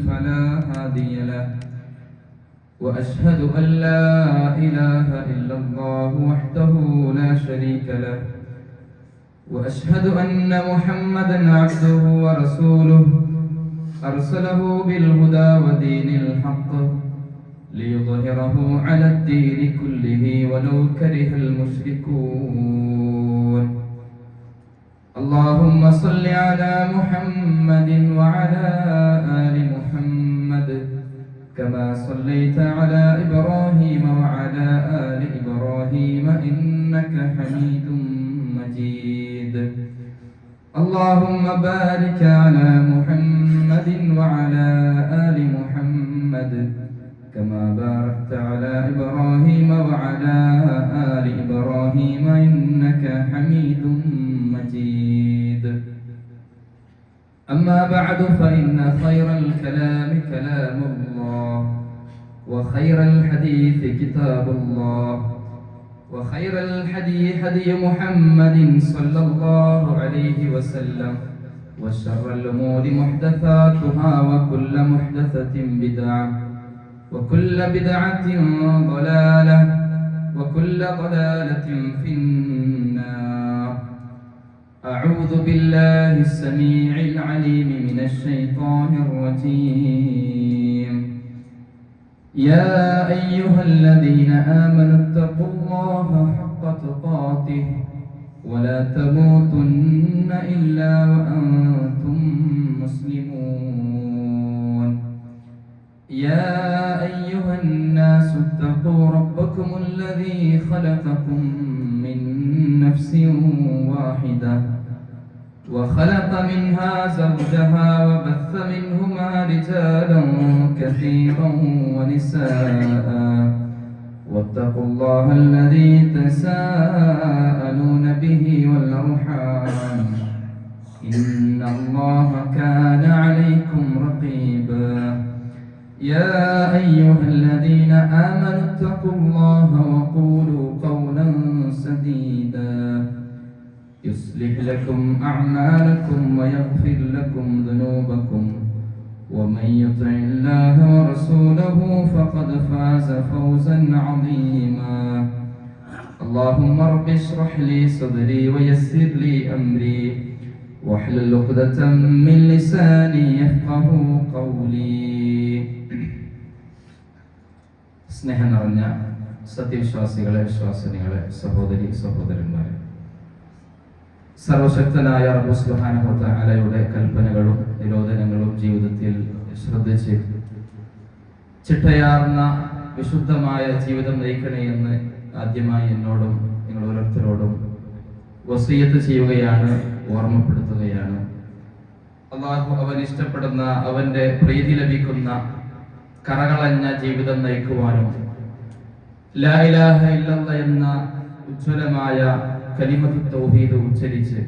فلا هادي له وأشهد أن لا إله إلا الله وحده لا شريك له وأشهد أن محمدا عبده ورسوله أرسله بالهدى ودين الحق ليظهره على الدين كله ولو كره المشركون اللهم صل على محمد وعلى آل محمد كما صليت على إبراهيم وعلى آل إبراهيم إنك حميد مجيد اللهم بارك على محمد وعلى آل محمد كما باركت على إبراهيم وعلى آل إبراهيم إنك حميد مجيد أما بعد فإن خير الكلام كلام الله وخير الحديث كتاب الله وخير الهدي هدي محمد صلى الله عليه وسلم وشر الأمور محدثاتها وكل محدثة بدعة وكل بدعة ضلالة وكل ضلالة في النار أعوذ بالله السميع العليم من الشيطان الرجيم يا أيها الذين آمنوا اتقوا الله حق تقاته ولا تموتن إلا وأنتم مسلمون يا أيها الناس اتقوا ربكم الذي خلقكم من نفس واحدة وخلق منها زوجها وبث منهما رجالا كثيرا ونساء واتقوا الله الذي تساءلون به والأرحام إن الله كان عليكم رقيبا يا أيها الذين آمنوا اتقوا الله وقولوا قولا سديدا يصلح لكم أعمالكم ويغفر لكم ذنوبكم ومن يطع الله ورسوله فقد فاز فوزا عظيما اللهم رب اشرح لي صدري ويسر لي أمري واحلل عقدة من لساني يفقه قولي സ്നേഹം നിറഞ്ഞ സത്യവിശ്വാസികളെ വിശ്വാസിനികളെ സഹോദരി സഹോദരന്മാരെ, സർവശക്തനായ റബ്ബ് സുബ്ഹാനഹു വ തആലയുടെ കൽപ്പനകളും നിരോധനങ്ങളും ജീവിതത്തിൽ ശ്രദ്ധിച്ച് ചിട്ടയാർന്ന വിശുദ്ധമായ ജീവിതം നയിക്കണേ എന്ന് ആദ്യമായി എന്നോടും നിങ്ങൾ ഓരോരുത്തരോടും വസിയത്ത് ചെയ്യുകയാണ്, ഓർമ്മപ്പെടുത്തുകയാണ്. അല്ലാഹു അവൻ ഇഷ്ടപ്പെടുന്ന, അവന്റെ പ്രീതി ലഭിക്കുന്ന കറകളഞ്ഞ ജീവിതം നയിക്കുവാനും ലാ ഇലാഹ ഇല്ലല്ലാഹ് എന്ന ഉജ്ജ്വലമായ കലിമത്തു തൗഹീദ് ഉച്ചരിച്ച്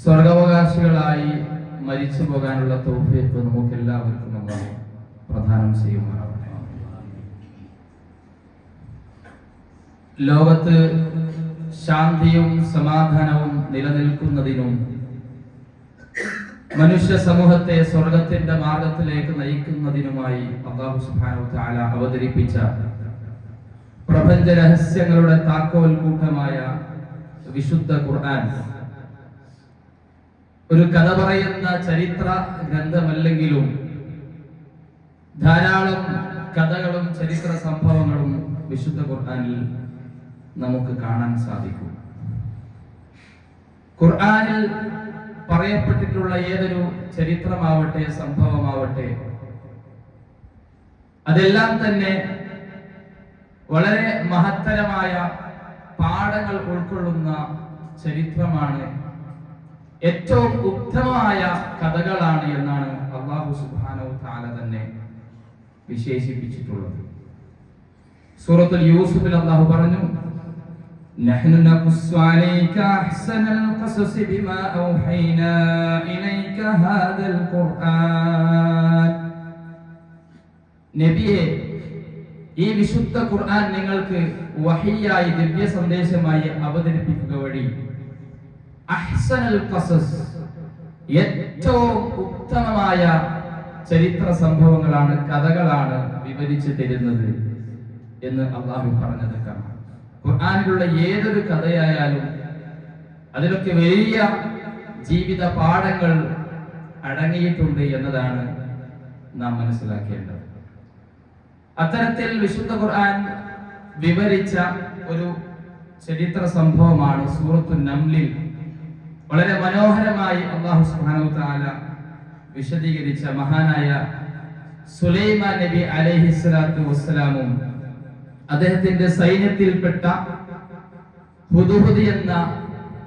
സ്വർഗാവകാശികളായി മരിച്ചു പോകാനുള്ള തൗഫീഖ് നമുക്ക് എല്ലാവർക്കും അല്ലാഹു പ്രദാനം ചെയ്യുമാറാവട്ടെ. ലോകത്ത് ശാന്തിയും സമാധാനവും നിലനിൽക്കുന്നതിനും മനുഷ്യ സമൂഹത്തെ സ്വർഗത്തിന്റെ മാർഗത്തിലേക്ക് നയിക്കുന്നതിനുമായി അല്ലാഹു സുബ്ഹാനഹു വ തആല അവതരിപ്പിച്ച പ്രപഞ്ച രഹസ്യങ്ങളുടെ താക്കോൽ കൂട്ടമായ വിശുദ്ധ ഖുർആൻ ഒരു കഥ പറയുന്ന ചരിത്ര ഗ്രന്ഥമല്ലെങ്കിലും ധാരാളം കഥകളും ചരിത്ര സംഭവങ്ങളും വിശുദ്ധ ഖുർആനിൽ നമുക്ക് കാണാൻ സാധിക്കും. ഖുർആനിൽ പറയപ്പെട്ടിട്ടുള്ള ഏതൊരു ചരിത്രമാവട്ടെ, സംഭവമാവട്ടെ, അതെല്ലാം തന്നെ വളരെ മഹത്തരമായ പാഠങ്ങൾ ഉൾക്കൊള്ളുന്ന ചരിത്രമാണ്, ഏറ്റവും ഉത്തമമായ കഥകളാണ് എന്നാണ് അല്ലാഹു സുബ്ഹാനഹു വ തആല തന്നെ വിശേഷിപ്പിച്ചിട്ടുള്ളത്. സൂറത്തുൽ യൂസുഫിൽ അല്ലാഹു പറഞ്ഞു, നഹ്നു നഖുസ്സു അലൈക അഹ്സനൽ ഖസസി ബിമാ ഔഹൈനാ ഇലൈക ഹാദൽ ഖുർആൻ. നബിയെ, ഈ വിശുദ്ധ ഖുർആൻ നിങ്ങൾക്ക് വഹിയായി, ദിവ്യ സന്ദേശമായി അവതരിപ്പിക്കുക വഴി അഹ്സനൽ ഖസസ്, ഏറ്റവും ഉത്തമമായ ചരിത്ര സംഭവങ്ങളാണ്, കഥകളാണ് വിവരിച്ചു തരുന്നത് എന്ന് അള്ളാഹു പറഞ്ഞത് കാണാം. ഖുർആനിലുള്ള ഏതൊരു കഥയായാലും അതിലൊക്കെ വലിയ ജീവിത പാഠങ്ങൾ അടങ്ങിയിട്ടുണ്ട് എന്നതാണ് നാം മനസ്സിലാക്കേണ്ടത്. അത്തരത്തിൽ വിശുദ്ധ ഖുർആൻ വിവരിച്ച ഒരു ചരിത്ര സംഭവമാണ് സൂറത്തു നംലിൽ വളരെ മനോഹരമായി അല്ലാഹു സുബ്ഹാനഹു വ തആല വിശദീകരിച്ച മഹാനായ സുലൈമാൻ നബി അലൈഹിസ്സലാത്തു വസ്സലാമും അദ്ദേഹത്തിന്റെ സൈന്യത്തിൽപ്പെട്ട ഹുദ്ഹുദ് എന്ന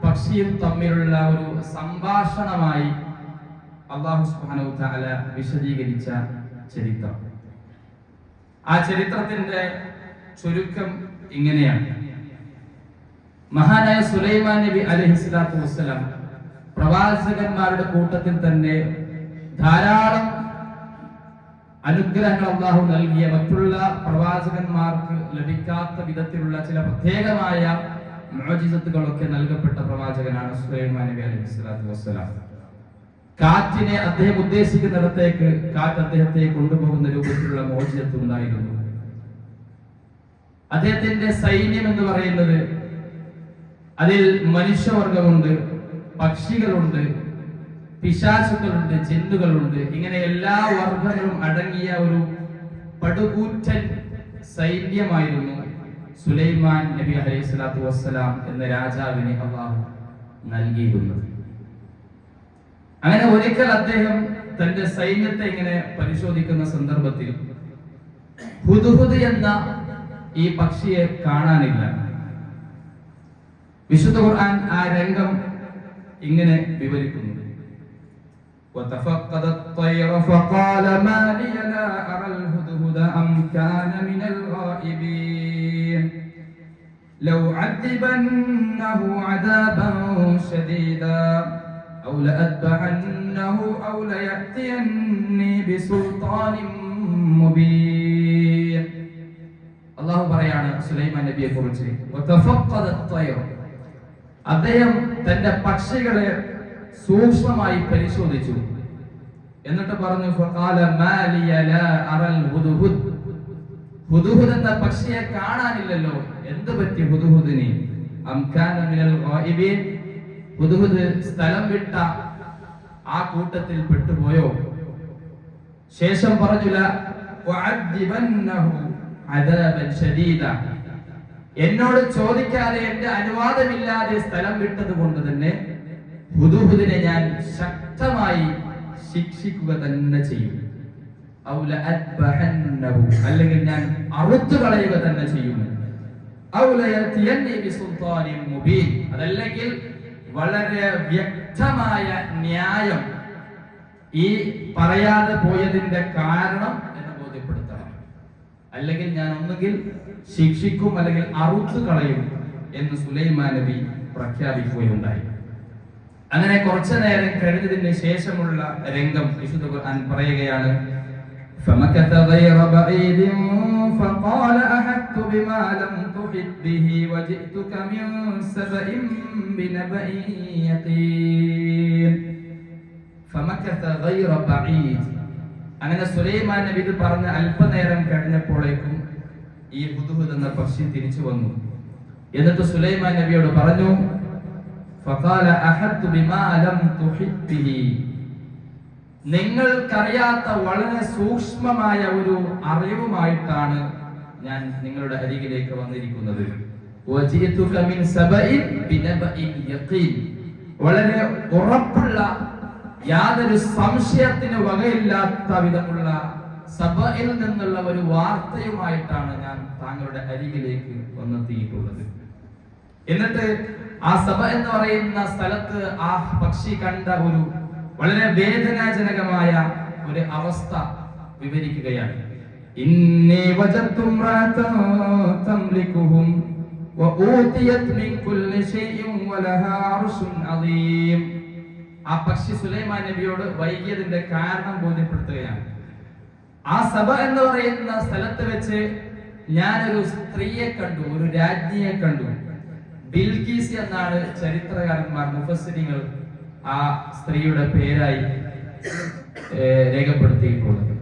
പക്ഷിയും തമ്മിലുള്ള ഒരു സംഭാഷണമായി അല്ലാഹു സുബ്ഹാനഹു വ തആല വിശദീകരിച്ച ചരിത്രം. ആ ചരിത്രത്തിന്റെ ചുരുക്കം ഇങ്ങനെയാണ്. മഹാനായ സുലൈമാൻ നബി അലൈഹിസ്സലാത്തു വസ്സലാം പ്രവാചകന്മാരുടെ കൂട്ടത്തിൽ തന്നെ ധാരാളം അനുഗ്രഹങ്ങൾ അല്ലാഹു നൽകിയ, മറ്റുള്ള പ്രവാചകന്മാർക്ക് ലഭിക്കാത്ത വിധത്തിലുള്ള ചില പ്രത്യേകമായ മുഅ്ജിസത്തുകളൊക്കെ നൽകപ്പെട്ട പ്രവാചകനാണ് സുലൈമാൻ നബി അലൈഹിസ്സലാത്തു വസ്സലാം. കാറ്റിനെ അദ്ദേഹം ഉദ്ദേശിക്കുന്നിടത്തേക്ക് കാറ്റ് അദ്ദേഹത്തെ കൊണ്ടുപോകുന്ന രൂപത്തിലുള്ള മോചിതത്വം ഉണ്ടായിരുന്നു. അദ്ദേഹത്തിന്റെ സൈന്യം എന്ന് പറയുന്നത് അതിൽ മനുഷ്യവർഗമുണ്ട്, പക്ഷികളുണ്ട്, പിശാചുക്കളുണ്ട്, ജിന്നുകളുണ്ട്. ഇങ്ങനെ എല്ലാ വർഗങ്ങളും അടങ്ങിയ ഒരു പടുകൂറ്റൻ സൈന്യമായിരുന്നു സുലൈമാൻ നബി അലൈഹിസ്സലാത്തു വസ്സലാം എന്ന രാജാവിന് അല്ലാഹു നൽകിയിരുന്നത്. അങ്ങനെ ഒരിക്കൽ അദ്ദേഹം തന്റെ സൈന്യത്തെ ഇങ്ങനെ പരിശോധിക്കുന്ന സന്ദർഭത്തിൽ ഹുദ്ഹുദ് എന്ന ഈ പക്ഷിയെ കാണാനില്ല. വിശുദ്ധ ഖുർആൻ ആ രംഗം ഇങ്ങനെ വിവരിക്കുന്നു. وتفقد الطير فقال ما لي لا أرى الهدهد أم كان من الغائبين لو عذبنه عذابا شديدا أو لأذبحنه أو ليأتيني بسلطان مبين. അല്ലാഹു പറയാണ് സുലൈമാൻ നബിയെ കുറിച്ച്, وتفقد الطير, അദ്ദേഹം തന്റെ പക്ഷികളെ സൂക്ഷ്മമായി പരിശോധിച്ചു. എന്നിട്ട് പറഞ്ഞു, فقال ما لي لا أرى الهدهد, ഹുദ്ഹുദ് എന്ന പക്ഷിയെ കാണാനില്ലല്ലോ, എന്ത് പറ്റി ഹുദ്ഹുദിന്? أم كان من الغائبين, ഹുദ്ഹുദ് സ്ഥലം വിട്ട ആ കൂട്ടത്തിൽ പെട്ടുപോയോ? ശേഷം പറഞ്ഞു, വഅദ്ദിബന്നഹു അദാബൻ ശദീദ, എന്നോട് ചോദിക്കാതെ എന്റെ അനുവാദമില്ലാതെ സ്ഥലം വിട്ടത് കൊണ്ട് തന്നെ ഹുദ്ഹുദിനെ ഞാൻ ശക്തമായി ശിക്ഷിക്കുക തന്നെ ചെയ്യും. ഔ ലഅദ്ബഹന്നഹു, അല്ലെങ്കിൽ ഞാൻ അറുത്തു കളയുക തന്നെ ചെയ്യും. ഔ ലയതിയന്നി ബിസുൽത്താനിൻ മുബീൻ, അതല്ലെങ്കിൽ വളരെ വ്യക്തമായ ന്യായം ഈ പറയാതെ പോയതിന്റെ കാരണം എന്ന് ബോധ്യപ്പെടുത്തണം, അല്ലെങ്കിൽ ഞാൻ ഒന്നുകിൽ ശിക്ഷിക്കും അല്ലെങ്കിൽ അറുത്തു കളയും എന്ന് സുലൈമാൻ നബി പ്രഖ്യാപിക്കുകയുണ്ടായി. അങ്ങനെ കുറച്ചു നേരം കഴിഞ്ഞതിന് ശേഷമുള്ള രംഗം വിശുദ്ധ ഖുർആൻ പറയുകയാണ്. فمكث غير بعيد فقال أحطت بما لم تحط به وجئتك من سبأ بنبأ يقين. فمكث غير بعيد, അങ്ങനെ സുലൈമാൻ നബി ഇത് പറഞ്ഞ അല്പനേരം കഴിഞ്ഞപ്പോഴേക്കും ഈ ഹുദ്ഹുദ് എന്ന പക്ഷി തിരിച്ചു വന്നു. എന്നിട്ട് സുലൈമാൻ നബിയോട് പറഞ്ഞു, فقال أحطت بما لم تحط به, നിങ്ങൾക്കറിയാത്ത വളരെ സൂക്ഷ്മമായ ഒരു അറിവുമായിട്ടാണ് ഞാൻ നിങ്ങളുടെ അരികിലേക്ക് വന്നിരിക്കുന്നത്. വളരെ ഉറപ്പുള്ള, യാതൊരു സംശയത്തിന് വകയില്ലാത്ത വിധമുള്ള സബയിൽ നിന്നുള്ള ഒരു വാർത്തയുമായിട്ടാണ് ഞാൻ താങ്കളുടെ അരികിലേക്ക് വന്നെത്തിയിട്ടുള്ളത്. എന്നിട്ട് ആ സബ എന്ന് പറയുന്ന സ്ഥലത്ത് ആ പക്ഷി കണ്ട ഒരു വളരെ വേദനാജനകമായ ഒരു അവസ്ഥ വിവരിക്കുകയാണ്. ഇന്നി വജദ്തു ഇംറഅതൻ തംലികുഹും വഊതിയത് മിൻ കുല്ലി ശൈഇൻ വലഹാ അർശുൻ അദീം. ആ പക്ഷി സുലൈമാൻ നബിയോട് വൈകിയതിന്റെ കാരണം ബോധ്യപ്പെടുത്തുകയാണ്. ആ സബ എന്ന് പറയുന്ന സ്ഥലത്ത് വെച്ച് ഞാനൊരു സ്ത്രീയെ കണ്ടു, ഒരു രാജ്ഞിയെ കണ്ടു. ബിൽക്കീസ് എന്നാണ് ചരിത്രകാരന്മാർ, മുഫസ്സിരിങ്ങൾ ആ സ്ത്രീയുടെ പേരായി രേഖപ്പെടുത്തിയിട്ടുള്ളത്.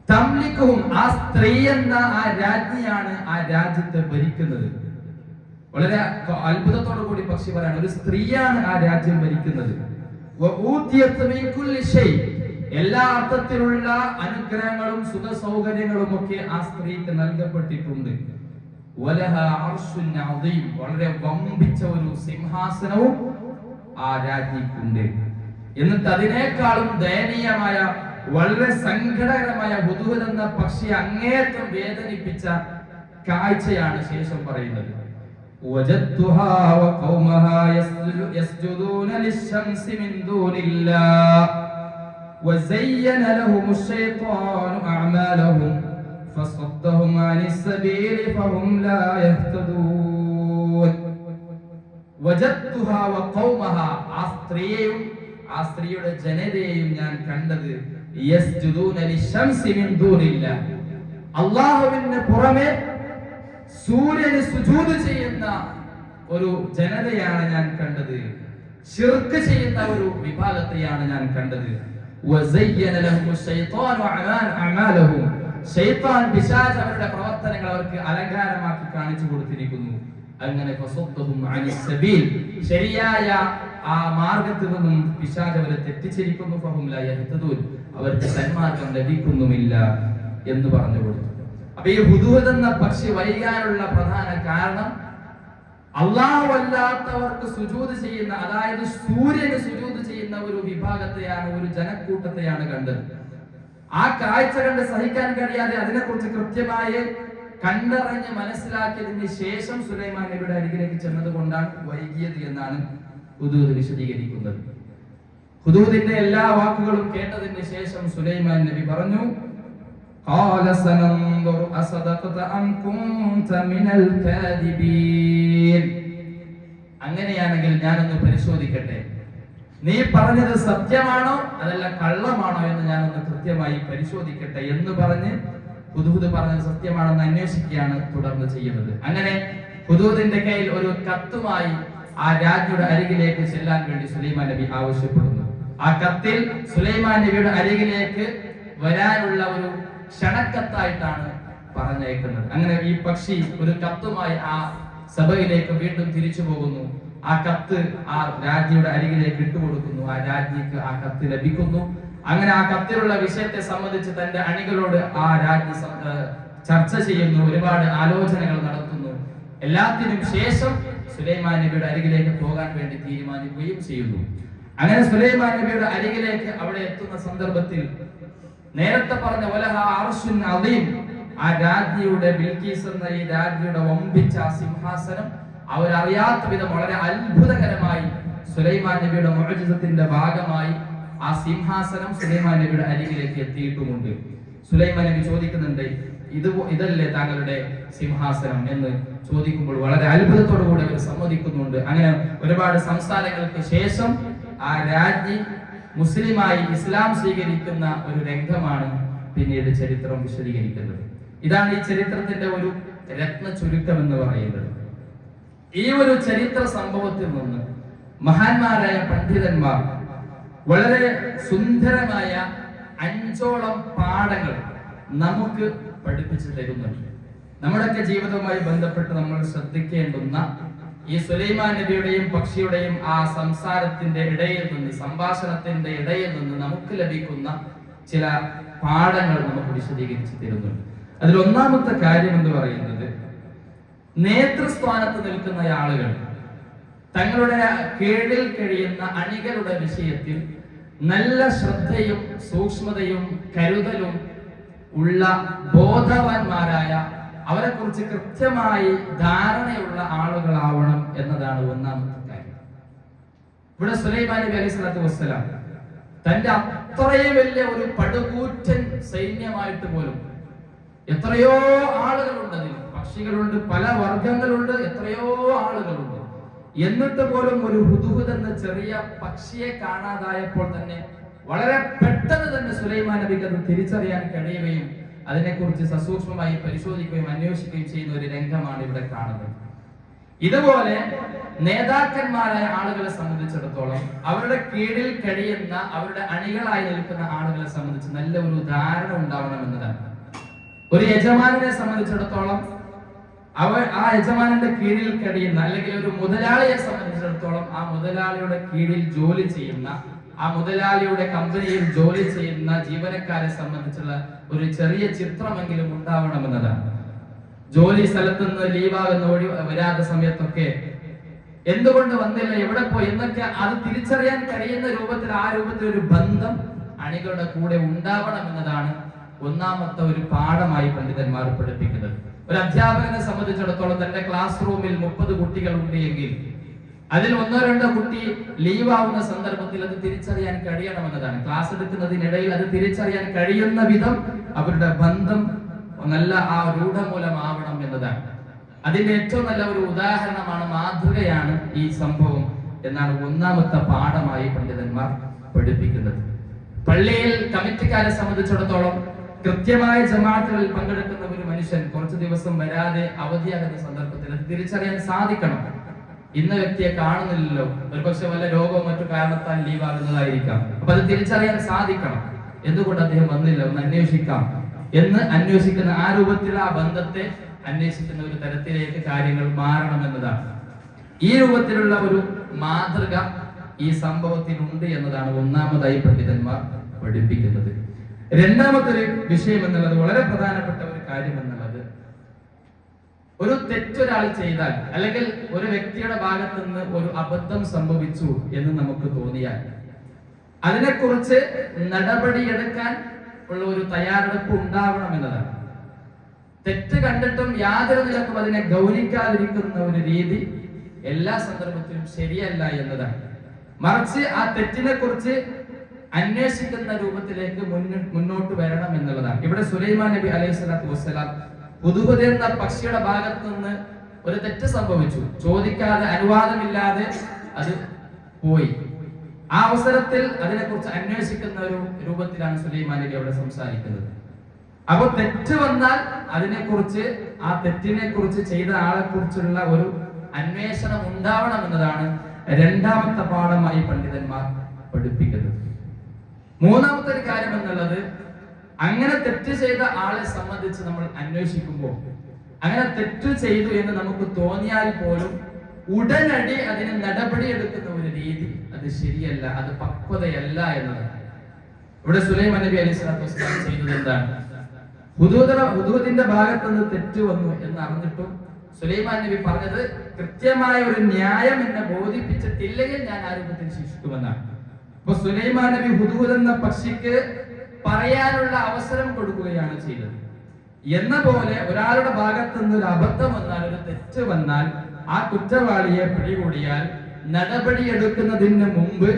തംലിക്കുഹും, ആ സ്ത്രീ എന്ന ആ രാജ്ഞിയാണ് ആ രാജ്യത്തെ ഭരിക്കുന്നത്. വളരെ അത്ഭുതത്തോടു കൂടി പക്ഷി പറയാണ്, ഒരു സ്ത്രീയാണ് ആ രാജ്യം ഭരിക്കുന്നത്. എല്ലാ അർത്ഥത്തിലുള്ള അനുഗ്രഹങ്ങളും സുഖ സൗകര്യങ്ങളും ഒക്കെ ആ സ്ത്രീക്ക് നൽകപ്പെട്ടിട്ടുണ്ട്. വളരെ വമ്പിച്ച ഒരു സിംഹാസനവും ആ രാജ്ഞിക്കുണ്ട്. എന്നിട്ട് അതിനേക്കാളും ദയനീയമായ, വളരെ സങ്കടകരമായ ഹുദ്ഹുദ് എന്ന പക്ഷി അങ്ങേയറ്റം വേദനിപ്പിച്ച കാഴ്ചയാണ് ശേഷം പറയുന്നത്. وجدتها وقومها يسجدون للشمس من دون الله وزين لهم الشيطان أعمالهم فصدهم عن السبيل فهم لا يهتدون. وجدتها وقومها, ആ സ്ത്രീയുടെ ജനതയെയും ഞാൻ കണ്ടത് യസ്ജുദൂന ലിശംസി മിൻ ദൂനില്ലാ, അല്ലാഹുവിന് പുറമെ സൂര്യന് സുജൂദ് ചെയ്യുന്ന ഒരു ജനതയാണ് ഞാൻ കണ്ടത്. ശിർക്ക് ചെയ്യുന്ന ഒരു വിഭാഗത്തെയാണ് ഞാൻ കണ്ടത്. വസയ്യന ലഹും ശൈത്താനു അഅമാലഹും, ശൈത്താൻ പിശാച് അവരുടെ പ്രവർത്തനങ്ങൾ അവർക്ക് അലങ്കാരമാക്കി കാണിച്ചു കൊടുത്തിരിക്കുന്നു. അങ്ങനെ ഫസദ്ദഹും അനിസ് സബീൽ, ശരിയായ ആ മാർഗ്ഗത്തിൽ നിന്നും പിശാച് അവരെ തെറ്റിച്ചിരിക്കുന്നു. ഫഹും ലാ യഹ്തദൂൻ, അവർക്ക് സന്മാർഗ്ഗം ലഭിക്കുന്നുമില്ല എന്ന് പറഞ്ഞു കൊടുത്തു. അപ്പൊ ഈ ഹുദ്ഹുദ് എന്ന പക്ഷി വൈകാനുള്ള പ്രധാന കാരണം അല്ലാഹു അല്ലാത്തവർക്ക് സുജൂദ് ചെയ്യുന്ന, അതായത് സൂര്യന് സുജൂദ് ചെയ്യുന്ന ഒരു വിഭാഗത്തെയാണ്, ഒരു ജനക്കൂട്ടത്തെയാണ് കണ്ടത്. ആ കാഴ്ച കണ്ട് സഹിക്കാൻ കഴിയാതെ അതിനെക്കുറിച്ച് കൃത്യമായി കണ്ടറിഞ്ഞ് മനസ്സിലാക്കിയതിന് ശേഷം സുലൈമാൻ നബിയുടെ അരികിലേക്ക് ചെന്നത് കൊണ്ടാണ് വൈകിയത് എന്നാണ് ഹുദ്ഹുദ് വിശദീകരിക്കുന്നത്. ഹുദ്ഹുദിന്റെ എല്ലാ വാക്കുകളും കേട്ടതിന് ശേഷം സുലൈമാൻ നബി പറഞ്ഞു, قال سننظر أصدقت أم كنت من الكاذبين. അങ്ങനെയാണെങ്കിൽ ഞാനൊന്ന് പരിശോധിക്കട്ടെ, നീ പറഞ്ഞത് സത്യമാണോ അതല്ല കള്ളമാണോ എന്ന് ഞാനൊന്ന് കൃത്യമായി പരിശോധിക്കട്ടെ എന്ന് പറഞ്ഞ് ഹുദ്ഹുദ് പറഞ്ഞത് സത്യമാണെന്ന് അന്വേഷിക്കുകയാണ് തുടർന്ന് ചെയ്യുന്നത്. അങ്ങനെ ഹുദ്ഹുദിന്റെ കയ്യിൽ ഒരു കത്തുമായി ആ രാജ്ഞിയുടെ അരികിലേക്ക് ചെല്ലാൻ വേണ്ടി സുലൈമാൻ നബി ആവശ്യപ്പെടുന്നു. ആ കത്തിൽ സുലൈമാൻ നബിയുടെ അരികിലേക്ക് വരാനുള്ള ഒരു ക്ഷണക്കത്തായിട്ടാണ് പറഞ്ഞയക്കുന്നത്. അങ്ങനെ ഈ പക്ഷി ഒരു കത്തുമായി ആ സഭയിലേക്ക് വീണ്ടും തിരിച്ചു പോകുന്നു. ആ കത്ത് ആ രാജ്ഞിയുടെ അരികിലേക്ക് ഇട്ടുകൊടുക്കുന്നു. ആ രാജ്ഞിക്ക് ആ കത്ത് ലഭിക്കുന്നു. അങ്ങനെ ആ കത്തിലുള്ള വിഷയത്തെ സംബന്ധിച്ച് തന്റെ അണികളോട് ആ രാജ്ഞി ചർച്ച ചെയ്യുന്നു, ഒരുപാട് ആലോചനകൾ നടത്തുന്നു. എല്ലാത്തിനും ശേഷം സുലൈമാൻ നബിയുടെ അരികിലേക്ക് പോകാൻ വേണ്ടി തീരുമാനിക്കുകയും ചെയ്യുന്നു. അങ്ങനെ സുലൈമാൻ നബിയുടെ അരികിലേക്ക് അവിടെ എത്തുന്ന സന്ദർഭത്തിൽ നേരത്തെ പറഞ്ഞ വലഹ അർശുൻ അദീം, ആ രാജ്ഞിയുടെ, ബിൽഖീസ് എന്ന ഈ രാജ്ഞിയുടെ വമ്പിച്ച സിംഹാസനം അവരറിയാത്ത വിധം വളരെ അത്ഭുതകരമായി സുലൈമാൻ നബിയുടെ മുഅ്ജിസത്തിന്റെ ഭാഗമായി ആ സിംഹാസനം സുലൈമാൻ നബിയുടെ അരികിലേക്ക് എത്തിയിട്ടുമുണ്ട്. സുലൈമാൻ നബി ചോദിക്കുന്നുണ്ട്, ഇതല്ലേ താങ്കളുടെ സിംഹാസനം എന്ന് ചോദിക്കുമ്പോൾ വളരെ അത്ഭുതത്തോടു കൂടി അവർ സമ്മതിക്കുന്നുണ്ട്. അങ്ങനെ ഒരുപാട് സംസാരങ്ങൾക്ക് ശേഷം ആ രാജ്ഞി മുസ്ലിമായി ഇസ്ലാം സ്വീകരിക്കുന്ന ഒരു രംഗമാണ് പിന്നീട് ചരിത്രം വിശദീകരിക്കുന്നത്. ഇതാണ് ഈ ചരിത്രത്തിന്റെ ഒരു രത്ന ചുരുക്കം എന്ന് പറയുന്നത്. ഈ ഒരു ചരിത്ര സംഭവത്തിൽ നിന്ന് മഹാന്മാരായ പണ്ഡിതന്മാർ വളരെ സുന്ദരമായ 5ഓളം പാഠങ്ങൾ നമുക്ക് പഠിപ്പിച്ചു തരുന്നുണ്ട്. നമ്മുടെയൊക്കെ ജീവിതവുമായി ബന്ധപ്പെട്ട് നമ്മൾ ശ്രദ്ധിക്കേണ്ടുന്ന ഈ സുലൈമാൻ നബിയുടെയും പക്ഷിയുടെയും ആ സംസാരത്തിന്റെ ഇടയിൽ നിന്ന്, സംഭാഷണത്തിന്റെ ഇടയിൽ നിന്ന് നമുക്ക് ലഭിക്കുന്ന ചില പാഠങ്ങൾ നമുക്ക് വിശദീകരിച്ചു തരുന്നുണ്ട്. അതിൽ ഒന്നാമത്തെ കാര്യം എന്ന് പറയുന്നത്, നേതൃസ്ഥാനത്ത് നിൽക്കുന്ന ആളുകൾ തങ്ങളുടെ കീഴിൽ കഴിയുന്ന അണികളുടെ വിഷയത്തിൽ നല്ല ശ്രദ്ധയും സൂക്ഷ്മതയും കരുതലും ഉള്ള ബോധവാന്മാരായ, അവരെ കുറിച്ച് കൃത്യമായി ധാരണയുള്ള ആളുകളാവണം എന്നതാണ് ഒന്നാമത്തെ കാര്യം. ഇവിടെ സുലൈമാൻ നബി അലൈഹി സ്വലാത്തു വസ്സലാം തന്റെ അത്രയും വലിയ ഒരു പടുകൂറ്റൻ സൈന്യമായിട്ട് പോലും, എത്രയോ ആളുകളുണ്ട്, അതിൽ പക്ഷികളുണ്ട്, പല വർഗങ്ങളുണ്ട്, എത്രയോ ആളുകളുണ്ട്, എന്നിട്ട് പോലും ഒരു ഹുദ്ഹുദ് എന്ന ചെറിയ പക്ഷിയെ കാണാതായപ്പോൾ തന്നെ വളരെ പെട്ടെന്ന് തന്നെ സുലൈമാൻ നബിക്ക് അത് തിരിച്ചറിയാൻ കഴിയുകയും അതിനെക്കുറിച്ച് സസൂക്ഷ്മമായി പരിശോധിക്കുകയും അന്വേഷിക്കുകയും ചെയ്യുന്ന ഒരു രംഗമാണ് ഇവിടെ കാണുന്നത്. ഇതുപോലെ നേതാക്കന്മാരായ ആളുകളെ സംബന്ധിച്ചിടത്തോളം അവരുടെ കീഴിൽ കഴിയുന്ന അവരുടെ അണികളായി നിൽക്കുന്ന ആളുകളെ സംബന്ധിച്ച് നല്ല ഒരു ധാരണ ഉണ്ടാവണം എന്നതാണ്. ഒരു യജമാനെ സംബന്ധിച്ചിടത്തോളം ആ യജമാനന്റെ കീഴിൽ കഴിയുന്ന അല്ലെങ്കിൽ ഒരു മുതലാളിയെ സംബന്ധിച്ചിടത്തോളം ആ മുതലാളിയുടെ കീഴിൽ ജോലി ചെയ്യുന്ന ആ മുതലാളിയുടെ കമ്പനിയിൽ ജോലി ചെയ്യുന്ന ജീവനക്കാരെ സംബന്ധിച്ചുള്ള ഒരു ചെറിയ ചിത്രമെങ്കിലും ഉണ്ടാവണമെന്നതാണ്. ജോലി സ്ഥലത്ത് നിന്ന് ലീവാകുന്ന വരാത്ത സമയത്തൊക്കെ എന്തുകൊണ്ട് വന്നില്ല, എവിടെ പോയി എന്നൊക്കെ അത് തിരിച്ചറിയാൻ കഴിയുന്ന രൂപത്തിൽ ആ രൂപത്തിൽ ഒരു ബന്ധം അണികളുടെ കൂടെ ഉണ്ടാവണം എന്നതാണ് ഒന്നാമത്തെ ഒരു പാഠമായി പണ്ഡിതന്മാർ പഠിപ്പിക്കുന്നത്. ഒരു അധ്യാപകനെ സംബന്ധിച്ചിടത്തോളം തന്റെ ക്ലാസ് റൂമിൽ 30 കുട്ടികൾ ഉണ്ട് എങ്കിൽ അതിൽ 1-2 കുട്ടി ലീവാവുന്ന സന്ദർഭത്തിൽ അത് തിരിച്ചറിയാൻ കഴിയണമെന്നതാണ്. ക്ലാസ് എടുക്കുന്നതിനിടയിൽ അത് തിരിച്ചറിയാൻ കഴിയുന്ന വിധം അവരുടെ ബന്ധം നല്ല ആ രൂഢമൂലമാവണം എന്നതാണ്. അതിന്റെ ഏറ്റവും നല്ല ഒരു ഉദാഹരണമാണ്, മാതൃകയാണ് ഈ സംഭവം എന്നാണ് ഒന്നാമത്തെ പാഠമായി പണ്ഡിതന്മാർ പഠിപ്പിക്കുന്നത്. പള്ളിയിൽ കമ്മിറ്റിക്കാരെ സംബന്ധിച്ചിടത്തോളം കൃത്യമായ ജമാഅത്തുകളിൽ പങ്കെടുക്കുന്ന ഒരു മനുഷ്യൻ കുറച്ചു ദിവസം വരാതെ അവധിയാകുന്ന സന്ദർഭത്തിൽ അത് തിരിച്ചറിയാൻ സാധിക്കണം. ഇന്ന വ്യക്തിയെ കാണുന്നില്ലല്ലോ, ഒരുപക്ഷെ വല്ല രോഗവും മറ്റു കാരണത്താൽ ലീവാകുന്നതായിരിക്കാം. അപ്പൊ അത് തിരിച്ചറിയാൻ സാധിക്കണം. എന്തുകൊണ്ട് അദ്ദേഹം വന്നില്ല, ഒന്ന് അന്വേഷിക്കാം എന്ന് അന്വേഷിക്കുന്ന ആ രൂപത്തിൽ ആ ബന്ധത്തെ അന്വേഷിക്കുന്ന ഒരു തരത്തിലേക്ക് കാര്യങ്ങൾ മാറണമെന്നതാണ്. ഈ രൂപത്തിലുള്ള ഒരു മാതൃക ഈ സംഭവത്തിനുണ്ട് എന്നതാണ് ഒന്നാമതായി പണ്ഡിതന്മാർ പഠിപ്പിക്കുന്നത്. രണ്ടാമത്തെ ഒരു വിഷയം എന്നുള്ളത്, വളരെ പ്രധാനപ്പെട്ട ഒരു കാര്യം എന്നുള്ളത്, ഒരു തെറ്റൊരാൾ ചെയ്താൽ അല്ലെങ്കിൽ ഒരു വ്യക്തിയുടെ ഭാഗത്ത് നിന്ന് ഒരു അബദ്ധം സംഭവിച്ചു എന്ന് നമുക്ക് തോന്നിയാൽ അതിനെക്കുറിച്ച് നടപടിയെടുക്കാൻ ഉള്ള ഒരു തയ്യാറെടുപ്പ് ഉണ്ടാവണം എന്നതാണ്. തെറ്റ് കണ്ടിട്ടും യാതൊരു നിലക്കും അതിനെ ഗൗനിക്കാതിരിക്കുന്ന ഒരു രീതി എല്ലാ സന്ദർഭത്തിലും ശരിയല്ല എന്നതാണ്. മറിച്ച് ആ തെറ്റിനെ കുറിച്ച് അന്വേഷിക്കുന്ന രൂപത്തിലേക്ക് മുന്നോട്ട് വരണം എന്നുള്ളതാണ്. ഇവിടെ സുലൈമാൻ നബി അലൈഹി സ്വലാത്തു വസ്സലാം ഹുദ്ഹുദ് എന്ന പക്ഷിയുടെ ഭാഗത്ത് നിന്ന് ഒരു തെറ്റ് സംഭവിച്ചു, ചോദിക്കാതെ അനുവാദമില്ലാതെ അത് പോയി. ആ അവസരത്തിൽ അതിനെക്കുറിച്ച് അന്വേഷിക്കുന്ന ഒരു രൂപത്തിലാണ് സുലൈമാൻ നബി അവിടെ സംസാരിക്കുന്നത്. അപ്പൊ തെറ്റ് വന്നാൽ അതിനെക്കുറിച്ച്, ആ തെറ്റിനെ കുറിച്ച് ചെയ്ത ആളെ കുറിച്ചുള്ള ഒരു അന്വേഷണം ഉണ്ടാവണം എന്നതാണ് രണ്ടാമത്തെ പാഠമായി പണ്ഡിതന്മാർ പഠിപ്പിക്കുന്നത്. മൂന്നാമത്തെ ഒരു കാര്യം എന്നുള്ളത്, അങ്ങനെ തെറ്റ് ചെയ്ത ആളെ സംബന്ധിച്ച് നമ്മൾ അന്വേഷിക്കുമ്പോൾ അങ്ങനെ തെറ്റ് ചെയ്തു എന്ന് നമുക്ക് തോന്നിയാൽ പോലും ഉടനടി അതിന് നടപടിയെടുക്കുന്ന ഒരു രീതി അത് ശരിയല്ല, അത് പക്വതയല്ല എന്നതാണ്. ഇവിടെ സുലൈമാൻ നബി അലൈഹി സ്വലാത്തു വസ്സലാം ചെയ്തത് എന്താണ്? ഹുദൂദിന്റെ ഭാഗത്ത് നിന്ന് തെറ്റ് വന്നു എന്ന് അറിഞ്ഞിട്ടും സുലൈമാൻ നബി പറഞ്ഞത് കൃത്യമായ ഒരു ന്യായം എന്നെ ബോധിപ്പിച്ചിട്ടില്ലെങ്കിൽ ഞാൻ ആ രൂപത്തിൽ ശിക്ഷിക്കുമെന്നാണ്. അപ്പൊ സുലൈമാൻ നബി ഹുദൂദ് എന്ന പക്ഷിക്ക് പറയാനുള്ള അവസരം കൊടുക്കുകയാണ് ചെയ്തത്. എന്ന പോലെ ഒരാളുടെ ഭാഗത്ത് നിന്ന് ഒരു അബദ്ധം വന്നാൽ, ഒരു തെറ്റ് വന്നാൽ, ആ കുറ്റവാളിയെ പിടികൂടിയാൽ നടപടിയെടുക്കുന്നതിന് മുമ്പ്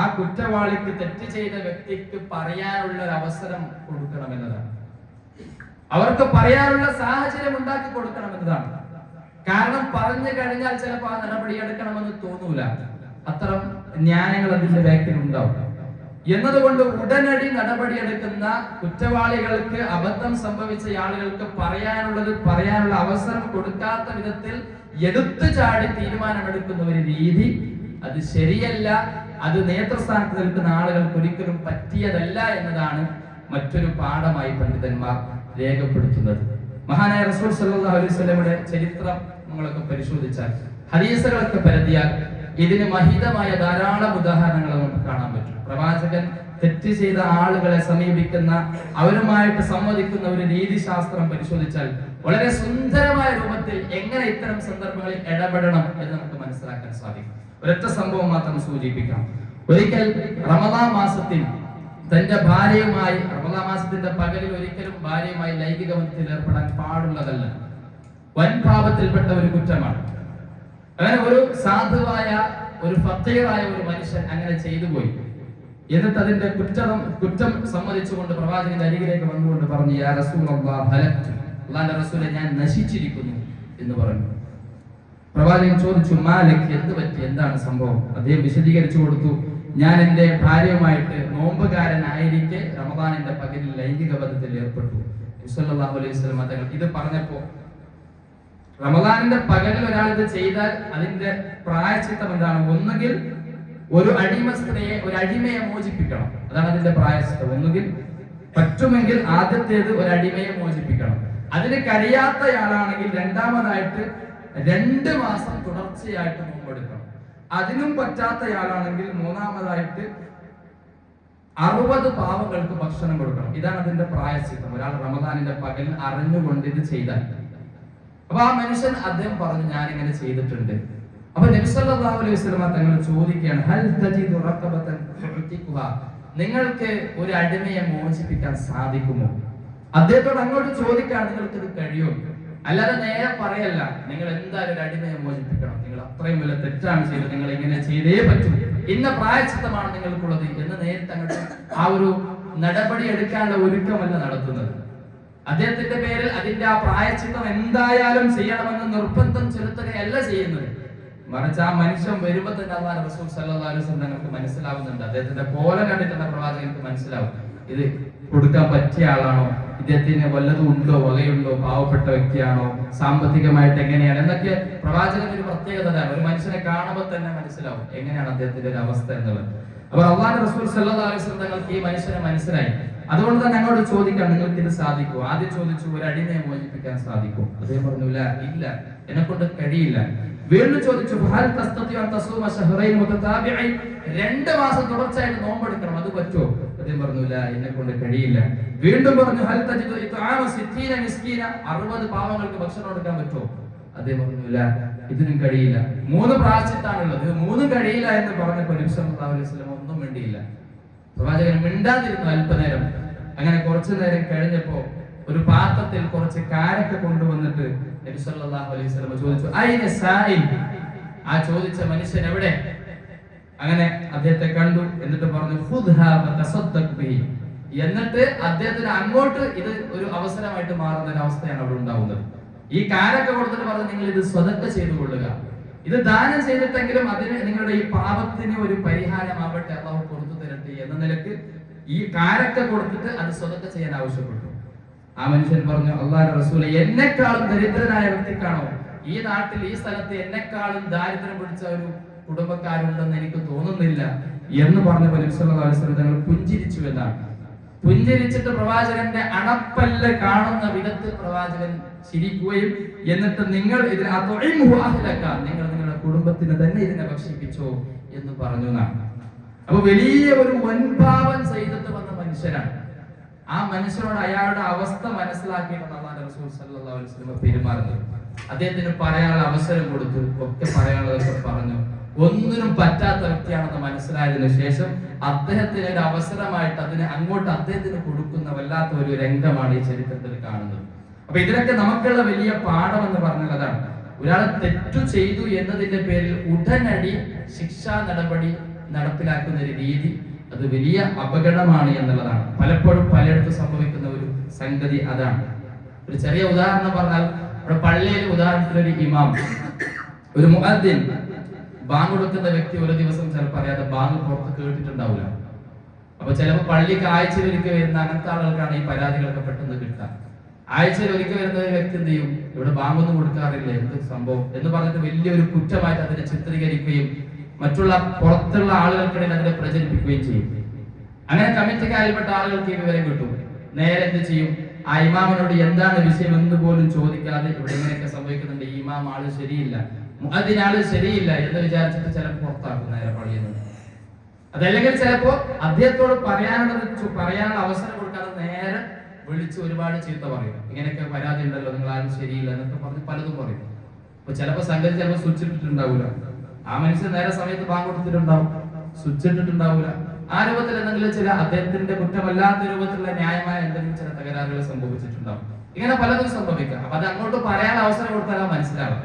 ആ കുറ്റവാളിക്ക് തെറ്റ് ചെയ്ത വ്യക്തിക്ക് പറയാനുള്ള ഒരു അവസരം കൊടുക്കണമെന്നതാണ്. അവർക്ക് പറയാനുള്ള സാഹചര്യം ഉണ്ടാക്കി കൊടുക്കണമെന്നതാണ്. കാരണം പറഞ്ഞു കഴിഞ്ഞാൽ ചിലപ്പോൾ ആ നടപടി എടുക്കണമെന്ന് തോന്നൂല, അത്തരം ന്യായങ്ങൾ അതിന്റെ ബാക്കിൽ ഉണ്ടാവും. എന്നതുകൊണ്ട് ഉടനടി നടപടിയെടുക്കുന്ന കുറ്റവാളികൾക്ക്, അബദ്ധം സംഭവിച്ച ആളുകൾക്ക് പറയാനുള്ള അവസരം കൊടുക്കാത്ത വിധത്തിൽ എടുത്തു ചാടി തീരുമാനമെടുക്കുന്ന ഒരു രീതി അത് ശരിയല്ല. അത് നേതൃസ്ഥാനത്ത് നിൽക്കുന്ന ആളുകൾക്ക് ഒരിക്കലും പറ്റിയതല്ല എന്നതാണ് മറ്റൊരു പാഠമായി പണ്ഡിതന്മാർ രേഖപ്പെടുത്തുന്നത്. മഹാനായ റസൂൽ സല്ലല്ലാഹു അലൈഹി വസല്ലമയുടെ ചരിത്രം നമ്മളൊക്കെ പരിശോധിച്ചാൽ, ഹദീസുകളൊക്കെ പരതിയാൽ ഇതിന് മഹിതമായ ധാരാളം ഉദാഹരണങ്ങൾ നമുക്ക് കാണാൻ പറ്റും. പ്രവാചകൻ തെറ്റ് ചെയ്ത ആളുകളെ സമീപിക്കുന്ന, അവരുമായിട്ട് സംവദിക്കുന്ന ഒരു രീതിശാസ്ത്രം പരിശോധിച്ചാൽ വളരെ സുന്ദരമായ രൂപത്തിൽ എങ്ങനെ ഇത്തരം സന്ദർഭങ്ങളിൽ ഇടപെടണം എന്ന് നമുക്ക് മനസ്സിലാക്കാൻ സാധിക്കും. ഒരൊറ്റ സംഭവം മാത്രം സൂചിപ്പിക്കാം. ഒരിക്കൽ റമദാൻ മാസത്തിൽ തന്റെ ഭാര്യയുമായി, റമദാൻ മാസത്തിന്റെ പകലിൽ ഒരിക്കലും ഭാര്യയുമായി ലൈംഗിക ബന്ധത്തിൽ ഏർപ്പെടാൻ പാടുള്ളതല്ല, വൻപാപത്തിൽപ്പെട്ട ഒരു കുറ്റമാണ്. അങ്ങനെ ഒരു സാധുവായ, ഒരു ഫഖീറായ ഒരു മനുഷ്യൻ അങ്ങനെ ചെയ്തു പോയി. എന്നിട്ട് അതിന്റെ കുറ്റം സമ്മതിച്ചുകൊണ്ട് പ്രവാചകന്റെ അരികിലേക്ക് വന്നുകൊണ്ട് പറഞ്ഞു, യാ റസൂലല്ലാഹ് ഹലക്തു, അല്ലാഹുവിന്റെ റസൂലേ ഞാൻ നശിച്ചിരിക്കുന്നു എന്ന് പറഞ്ഞു. പ്രവാചകൻ ചോദിച്ചു, മാലക്, എന്ത് പറ്റി, എന്താണ് സംഭവം? അദ്ദേഹം വിശദീകരിച്ചു കൊടുത്തു, ഞാൻ എന്റെ ഭാര്യയുമായിട്ട് നോമ്പുകാരനായിരിക്കെ റമദാനിന്റെ പകലിൽ ലൈംഗിക ബന്ധത്തിൽ ഏർപ്പെട്ടു. സല്ലല്ലാഹു അലൈഹി വസല്ലം തങ്ങൾ ഇത് പറഞ്ഞപ്പോ റമദാനിന്റെ പകലിൽ ഒരാൾ ഇത് ചെയ്താൽ അതിന്റെ പ്രായശ്ചിത്തം എന്താണ്? ഒന്നുകിൽ ഒരു അടിമയെ മോചിപ്പിക്കണം, അതാണ് അതിന്റെ പ്രായശ്ചിത്തം. ഒന്നുകിൽ പറ്റുമെങ്കിൽ ആദ്യത്തേത് ഒരു അടിമയെ മോചിപ്പിക്കണം. അതിന് കഴിയാത്തയാളാണെങ്കിൽ രണ്ടാമതായിട്ട് 2 മാസം തുടർച്ചയായിട്ട് നോമ്പെടുക്കണം. അതിനും പറ്റാത്തയാളാണെങ്കിൽ മൂന്നാമതായിട്ട് 60 പാവങ്ങൾക്ക് ഭക്ഷണം കൊടുക്കണം. ഇതാണ് അതിന്റെ പ്രായശ്ചിത്തം. ഒരാൾ റമദാനിന്റെ പകൽ അറിഞ്ഞുകൊണ്ട് ഇത് ചെയ്താൽ. അപ്പൊ ആ മനുഷ്യൻ അദ്ദേഹം പറഞ്ഞു, ഞാൻ ഇങ്ങനെ ചെയ്തിട്ടുണ്ട്. അപ്പൊ നബി സല്ലല്ലാഹു അലൈഹി വസല്ലം തങ്ങൾ ചോദിക്കുകയാണ്, ഹൽ തജിദു റഖബതൻ തുഅതികുഹാ, നിങ്ങൾക്ക് ഒരു അടിമയെ മോചിപ്പിക്കാൻ സാധിക്കുമോ? അദ്ദേഹത്തോട് അങ്ങോട്ട് ചോദിക്കാൻ നിങ്ങൾക്ക് ഇത് കഴിയുമോ? അല്ലാതെ നേരെ പറയല്ല, നിങ്ങൾ എന്തായാലും ഒരു അടിമയെ മോചിപ്പിക്കണം, നിങ്ങൾ അത്രയും വലിയ തെറ്റാണ് ചെയ്തത്, നിങ്ങൾ ഇങ്ങനെ ചെയ്തേ പറ്റൂ, ഇന്ന പ്രായശ്ചിത്തമാണ് നിങ്ങൾക്കുള്ളത് എന്ന് നേരിട്ട് അങ്ങോട്ട് ആ ഒരു നടപടി എടുക്കാനുള്ള ഒരുക്കമല്ല നടത്തുന്നത്. അദ്ദേഹത്തിന്റെ പേരിൽ അതിന്റെ ആ പ്രായശ്ചിത്തം എന്തായാലും ചെയ്യണമെന്ന് നിർബന്ധം ചെലുത്തുകയല്ല ചെയ്യുന്നത്. മറിച്ച് ആ മനുഷ്യൻ വരുമ്പോ തന്നെ അല്ലാഹു റസൂൽ സല്ലല്ലാഹു അലൈഹി വസല്ലം തങ്ങൾക്ക് മനസ്സിലാവുന്നുണ്ട്, അദ്ദേഹത്തിന്റെ കോലം കണ്ടിട്ടുള്ള പ്രവാചകർക്ക് മനസ്സിലാവും ഇത് കൊടുക്കാൻ പറ്റിയ ആളാണോ, ഇദ്ദേഹത്തിന് വല്ലതും ഉണ്ടോ, വകയുണ്ടോ, പാവപ്പെട്ട വ്യക്തിയാണോ, സാമ്പത്തികമായിട്ട് എങ്ങനെയാണ് എന്നൊക്കെ പ്രവാചകന്റെ ഒരു പ്രത്യേകതയാണ്. ഒരു മനുഷ്യനെ കാണുമ്പോൾ തന്നെ മനസ്സിലാവും എങ്ങനെയാണ് അദ്ദേഹത്തിന്റെ ഒരു അവസ്ഥ എന്നുള്ളത്. അപ്പൊ അല്ലാഹു റസൂൽ സല്ലല്ലാഹു അലൈഹി വസല്ലം തങ്ങൾക്ക് ഈ മനുഷ്യനെ മനസ്സിലായി. അതുകൊണ്ട് തന്നെ അങ്ങോട്ട് ചോദിക്കാം, നിങ്ങൾക്ക് ഇത് സാധിക്കുമോ? ആദ്യം ചോദിച്ചു, ഒരു അടിമയെ മോചിപ്പിക്കാൻ സാധിക്കും? അദ്ദേഹം പറഞ്ഞു, ഇല്ല, എന്നെ കൊണ്ട് കഴിയില്ല. വീണ്ടും ചോദിച്ചു, 2 മാസം തുടർച്ചയായിട്ട് നോമ്പെടുക്കണം, അത് പറ്റുമോ? അദ്ദേഹം പറഞ്ഞു, എന്നെ കൊണ്ട് കഴിയില്ല. വീണ്ടും പറഞ്ഞു, 60 പാവങ്ങൾക്ക് ഭക്ഷണം കൊടുക്കാൻ പറ്റുമോ? അദ്ദേഹം പറഞ്ഞു, ഇതിനും കഴിയില്ല. 3 പ്രായശ്ചിത്താണുള്ളത്, 3 കഴിയില്ല എന്ന് പറഞ്ഞപ്പോൾ നബി സല്ലല്ലാഹു അലൈഹി വസല്ലം ഒന്നും മിണ്ടിയില്ല. പ്രവാചകൻ മിണ്ടാതിരുന്നു അല്പനേരം. അങ്ങനെ കുറച്ചു നേരം കഴിഞ്ഞപ്പോ ഒരു പാത്രത്തിൽ കുറച്ച് കാരക്ക കൊണ്ടുവന്നിട്ട് നബി സല്ലല്ലാഹു അലൈഹി വസല്ലം ചോദിച്ചു, അയ്ന സായിൽ, ആ ചോദിച്ച മനുഷ്യൻ എവിടെ? അങ്ങനെ അദ്ദേഹത്തെ കണ്ടു. എന്നിട്ട് പറഞ്ഞു, ഖുദ്ഹാ ഫതസദ്ദഖ് ബിഹി, എന്നിട്ട് അദ്ദേഹത്തിന് അങ്ങോട്ട് ഇത് ഒരു അവസരമായിട്ട് മാറുന്ന ഒരു അവസ്ഥയാണ് അവിടെ ഉണ്ടാവുന്നത്. ഈ കാരക്ക കൊടുത്തിട്ട് പറഞ്ഞു, നിങ്ങൾ ഇത് സ്വതക്ക ചെയ്തു കൊള്ളുക, ഇത് ദാനം ചെയ്തിട്ടെങ്കിലും അതിന് നിങ്ങളുടെ ഈ പാപത്തിന് ഒരു പരിഹാരമാവട്ടെ, അല്ലാഹു പുറത്തു തരട്ടെ എന്ന നിലക്ക് ഈ കാരക്ക കൊടുത്തിട്ട് അത് സ്വതക്ക ചെയ്യാൻ ആവശ്യപ്പെട്ടു. ആ മനുഷ്യൻ പറഞ്ഞു, അല്ലാഹുവിന്റെ റസൂലേ, എന്നെക്കാളും ദരിദ്രനായ വ്യക്തിക്കാണോ ഈ നാട്ടിൽ ഈ സ്ഥലത്ത് എന്നെക്കാളും ദാരിദ്ര്യം പിടിച്ച ഒരു കുടുംബക്കാരുണ്ടെന്ന് എനിക്ക് തോന്നുന്നില്ല എന്ന് പറഞ്ഞപ്പോൾ നബി സല്ലല്ലാഹു അലൈഹി വസല്ലം തങ്ങൾ പുഞ്ചിരിച്ചു എന്നാണ്. പുഞ്ചിരിച്ചിട്ട് പ്രവാചകന്റെ അണപ്പല്ല് കാണുന്ന വിധത്തിൽ പ്രവാചകൻ ചിരിക്കുകയും എന്നിട്ട് നിങ്ങൾ ഇതിനെ നിങ്ങൾ നിങ്ങളുടെ കുടുംബത്തിന് തന്നെ ഇതിനെ ഭക്ഷിപ്പിച്ചോ എന്ന് പറഞ്ഞു എന്നാണ്. അപ്പൊ വലിയ ഒരു വൻപാപം ചെയ്തിട്ട് വന്ന മനുഷ്യനാണ്. ആ മനുഷ്യനോട് അയാളുടെ അവസ്ഥ മനസ്സിലാക്കിയിട്ടാണ് അല്ലാഹുവിന്റെ റസൂൽ സല്ലല്ലാഹു അലൈഹി വസല്ലം പെരുമാറുന്നത്. അദ്ദേഹത്തിന് പറയാനുള്ള അവസരം കൊടുത്തു, ഒക്കെ പറയാനുള്ളതൊക്കെ പറഞ്ഞു. ഒന്നിനും പറ്റാത്ത വ്യക്തിയാണെന്ന് മനസ്സിലായതിനു ശേഷം അദ്ദേഹത്തിന് ഒരു അവസരമായിട്ട് അതിനെ അങ്ങോട്ട് അദ്ദേഹത്തിന് കൊടുക്കുന്ന വല്ലാത്ത ഒരു രംഗമാണ് ഈ ചരിത്രത്തിൽ കാണുന്നത്. അപ്പൊ ഇതിനൊക്കെ നമുക്കുള്ള വലിയ പാഠം എന്ന് പറഞ്ഞാൽ അതാണ്, ഒരാൾ തെറ്റു ചെയ്തു എന്നതിന്റെ പേരിൽ ഉടനടി ശിക്ഷാ നടപടി നടപ്പിലാക്കുന്ന ഒരു രീതി അത് വലിയ അപകടമാണ് എന്നുള്ളതാണ്. പലപ്പോഴും പലയിടത്തും സംഭവിക്കുന്ന ഒരു സംഗതി അതാണ്. ഒരു ചെറിയ ഉദാഹരണം പറഞ്ഞാൽ, ഇവിടെ പള്ളിയിൽ ഉദാഹരണത്തിന് ഒരു ഇമാം, ഒരു മുഅദ്ദിൻ, ബാങ്ക് കൊടുക്കുന്ന വ്യക്തി ഒരു ദിവസം ചിലപ്പോൾ അറിയാതെ ബാങ്ക് പുറത്ത് കേട്ടിട്ടുണ്ടാവില്ല. അപ്പൊ ചിലപ്പോൾ പള്ളിക്ക് ആഴ്ചയിൽ ഒരിക്കൽ വരുന്ന അങ്ങനത്തെ ആളുകൾക്കാണ് ഈ പരാതികളൊക്കെ പെട്ടെന്ന് കിട്ടുക. ആഴ്ചയിൽ ഒരിക്കൽ വരുന്ന ഒരു വ്യക്തി എന്ത് ചെയ്യും, ഇവിടെ ബാങ്കൊന്നും കൊടുക്കാറില്ല, എന്ത് സംഭവം എന്ന് പറഞ്ഞിട്ട് വലിയൊരു കുറ്റമായിട്ട് അതിനെ ചിത്രീകരിക്കുകയും മറ്റുള്ള പുറത്തുള്ള ആളുകൾക്കിടയിൽ അതിനെ പ്രചരിപ്പിക്കുകയും ചെയ്യും. അങ്ങനെ കമ്മിറ്റിക്കാരിൽപ്പെട്ട ആളുകൾക്ക് ഈ വിവരം കിട്ടും. നേരെ എന്ത് ചെയ്യും, ആ ഇമാമിനോട് എന്താണ് വിഷയം എന്ന് പോലും ചോദിക്കാതെ ഇവിടെ ഇങ്ങനെയൊക്കെ സംഭവിക്കുന്നുണ്ട്, ഈ ഇമാം ആള് ശരിയില്ല, മുഅദ്ദിനാള് ശരിയില്ല എന്ന് വിചാരിച്ചിട്ട് ചിലപ്പോൾ പുറത്താക്കും നേരെ പള്ളിയിൽ നിന്ന്. അതല്ലെങ്കിൽ ചിലപ്പോ അദ്ദേഹത്തോട് പറയാനുള്ള അവസരം കൊടുക്കാതെ നേരെ വിളിച്ച് ഒരുപാട് ചീത്ത പറയും. ഇങ്ങനെയൊക്കെ പരാതി ഉണ്ടല്ലോ, നിങ്ങൾ ആരും ശരിയില്ല എന്നൊക്കെ പറഞ്ഞ് പലതും പറയും. അപ്പൊ ചിലപ്പോ സംഗതി ചിലപ്പോൾ സ്വിച്ച് ഇട്ടിട്ടുണ്ടാവില്ല, ആ മനുഷ്യൻ നേരെ സമയത്ത് ബാങ്ക് കൊടുത്തിട്ടുണ്ടാവും, സ്വിച്ച് ഇട്ടിട്ടുണ്ടാവില്ല. ആ രൂപത്തിൽ എന്തെങ്കിലും ചില അദ്ദേഹത്തിന്റെ കുറ്റമല്ലാത്ത രൂപത്തിലുള്ള ന്യായമായ എന്തെങ്കിലും ചില തകരാറുകൾ സംഭവിച്ചിട്ടുണ്ടാവും. ഇങ്ങനെ പലതും സംഭവിക്കാം. അപ്പൊ അത് അങ്ങോട്ട് പറയാൻ അവസരം കൊടുത്താൽ മനസ്സിലാവുക.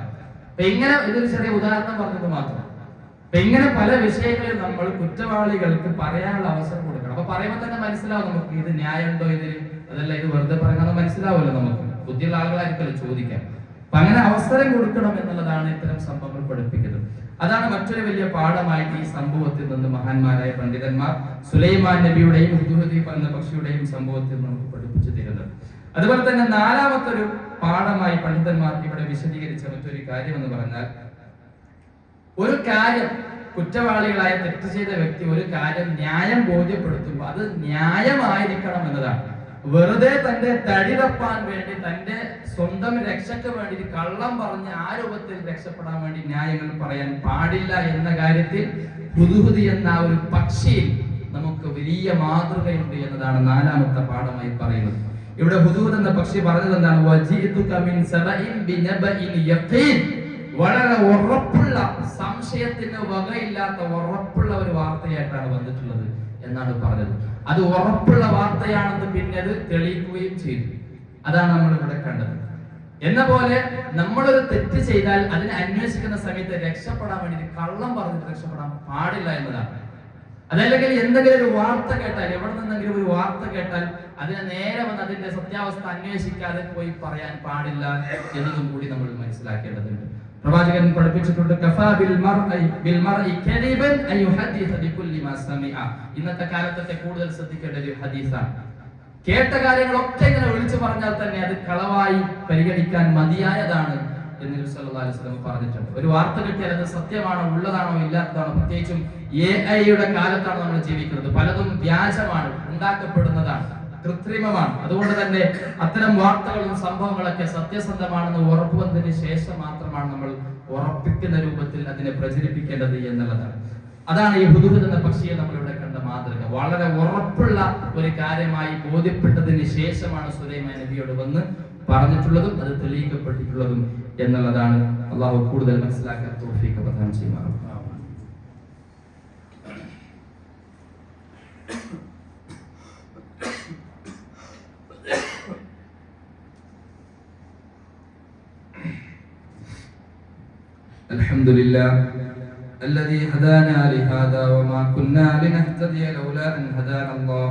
അപ്പൊ ഇങ്ങനെ ഇതൊരു ചെറിയ ഉദാഹരണം പറഞ്ഞത് മാത്രം. അപ്പൊ ഇങ്ങനെ പല വിഷയങ്ങളിൽ നമ്മൾ കുറ്റവാളികൾക്ക് പറയാനുള്ള അവസരം കൊടുക്കണം. അപ്പൊ പറയുമ്പോൾ തന്നെ മനസ്സിലാവും നമുക്ക് ഇത് ന്യായമുണ്ടോ ഇതിൽ, അതല്ല ഇത് വെറുതെ പറയുന്നത് മനസ്സിലാവുമല്ലോ. നമുക്ക് ബുദ്ധിയുള്ള ആളുകളായിരിക്കുമല്ലോ ചോദിക്കാൻ. അപ്പൊ അങ്ങനെ അവസരം കൊടുക്കണം എന്നുള്ളതാണ് ഇത്തരം സംഭവങ്ങൾ പഠിപ്പിക്കുന്നത്. അതാണ് മറ്റൊരു വലിയ പാഠമായിട്ട് ഈ സംഭവത്തിൽ നിന്ന് മഹാന്മാരായ പണ്ഡിതന്മാർ സുലൈമാൻ നബിയുടെയും ഹുദ്ഹുദ് എന്ന പക്ഷിയുടെയും സംഭവത്തിൽ നമുക്ക് പഠിപ്പിച്ചു തരുന്നത്. അതുപോലെ തന്നെ നാലാമത്തൊരു പാഠമായി പണ്ഡിതന്മാർ ഇവിടെ വിശദീകരിച്ച മറ്റൊരു കാര്യം എന്ന് പറഞ്ഞാൽ, ഒരു കാര്യം കുറ്റവാളികളായ തെറ്റ് ചെയ്ത വ്യക്തി ഒരു കാര്യം ന്യായം ബോധ്യപ്പെടുത്തുമ്പോൾ അത് ന്യായമായിരിക്കണം എന്നതാണ്. വെറുതെ തന്റെ തടി തപ്പാൻ വേണ്ടി, തന്റെ സ്വന്തം രക്ഷയ്ക്ക് വേണ്ടി കള്ളം പറഞ്ഞ് ആ രൂപത്തിൽ രക്ഷപ്പെടാൻ വേണ്ടി ന്യായങ്ങൾ പറയാൻ പാടില്ല എന്ന കാര്യത്തിൽ ഹുദ്ഹുദ് എന്ന ഒരു പക്ഷിയിൽ നമുക്ക് വലിയ മാതൃകയുണ്ട് എന്നതാണ് നാലാമത്തെ പാഠമായി പറയുന്നത്. ഇവിടെ ഹുദ്ഹുദ് എന്ന പക്ഷി പറഞ്ഞത് എന്താണ്? വളരെ ഉറപ്പുള്ള, സംശയത്തിന് വകയില്ലാത്ത ഉറപ്പുള്ള ഒരു വാർത്തയായിട്ടാണ് വന്നിട്ടുള്ളത് എന്നാണ് പറഞ്ഞത്. അത് ഉറപ്പുള്ള വാർത്തയാണെന്ന് പിന്നെ അത് തെളിയിക്കുകയും ചെയ്തു. അതാണ് നമ്മൾ ഇവിടെ കണ്ടത്. എന്ന പോലെ നമ്മളൊരു തെറ്റ് ചെയ്താൽ അതിനെ അന്വേഷിക്കുന്ന സമയത്ത് രക്ഷപ്പെടാൻ വേണ്ടി കള്ളം പറഞ്ഞിട്ട് രക്ഷപ്പെടാൻ പാടില്ല എന്നതാണ്. അതല്ലെങ്കിൽ എന്തെങ്കിലും ഒരു വാർത്ത കേട്ടാൽ, എവിടെ നിന്നെങ്കിലും ഒരു വാർത്ത കേട്ടാൽ അതിനെ നേരെ വന്ന് അതിന്റെ സത്യാവസ്ഥ അന്വേഷിക്കാതെ പോയി പറയാൻ പാടില്ല എന്നതും കൂടി നമ്മൾ മനസ്സിലാക്കേണ്ടതുണ്ട്. പ്രവാചകൻ പഠിപ്പിച്ചിട്ടുണ്ട്, ഇന്നത്തെ കാലത്തെ കൂടുതൽ ശ്രദ്ധിക്കേണ്ട ഒരു ഹദീസാണ്. കേട്ട കാര്യങ്ങളൊക്കെ ഇങ്ങനെ വിളിച്ചു പറഞ്ഞാൽ തന്നെ അത് കളവായി പരിഗണിക്കാൻ മതിയായതാണ് എന്ന് നബി സല്ലല്ലാഹു അലൈഹി വസല്ലം പറഞ്ഞിട്ടുണ്ട്. ഒരു വാർത്ത കിട്ടിയാൽ അത് സത്യമാണോ, ഉള്ളതാണോ, ഇല്ലാത്തതാണോ? പ്രത്യേകിച്ചും AI-യുടെ കാലത്താണ് നമ്മൾ ജീവിക്കുന്നത്. പലതും വ്യാജമാണ്, ഉണ്ടാക്കപ്പെടുന്നതാണ്, കൃത്രിമമാണ്. അതുകൊണ്ട് തന്നെ അത്തരം വാർത്തകളും സംഭവങ്ങളൊക്കെ സത്യസന്ധമാണെന്ന് ഉറപ്പുവന്നതിന് ശേഷം മാത്രമാണ് നമ്മൾ ഉറപ്പിക്കുന്ന രൂപത്തിൽ അതിനെ പ്രചരിപ്പിക്കേണ്ടത് എന്നുള്ളതാണ്. അതാണ് ഈ ഹുദ്ഹുദ് എന്ന പക്ഷിയെ നമ്മളിവിടെ കണ്ട മാതൃക. വളരെ ഉറപ്പുള്ള ഒരു കാര്യമായി ബോധ്യപ്പെട്ടതിന് ശേഷമാണ് സുലൈമാൻ നബിയോട് വന്ന് പറഞ്ഞിട്ടുള്ളതും അത് തെളിയിക്കപ്പെട്ടിട്ടുള്ളതും എന്നുള്ളതാണ്. അള്ളാഹു കൂടുതൽ മനസ്സിലാക്കാൻ തൗഫീഖ് പ്രദാനം ചെയ്യുമാറാകട്ടെ. الحمد لله الذي هدانا لهذا وما كنا لنهتدي لولا أن هدانا الله.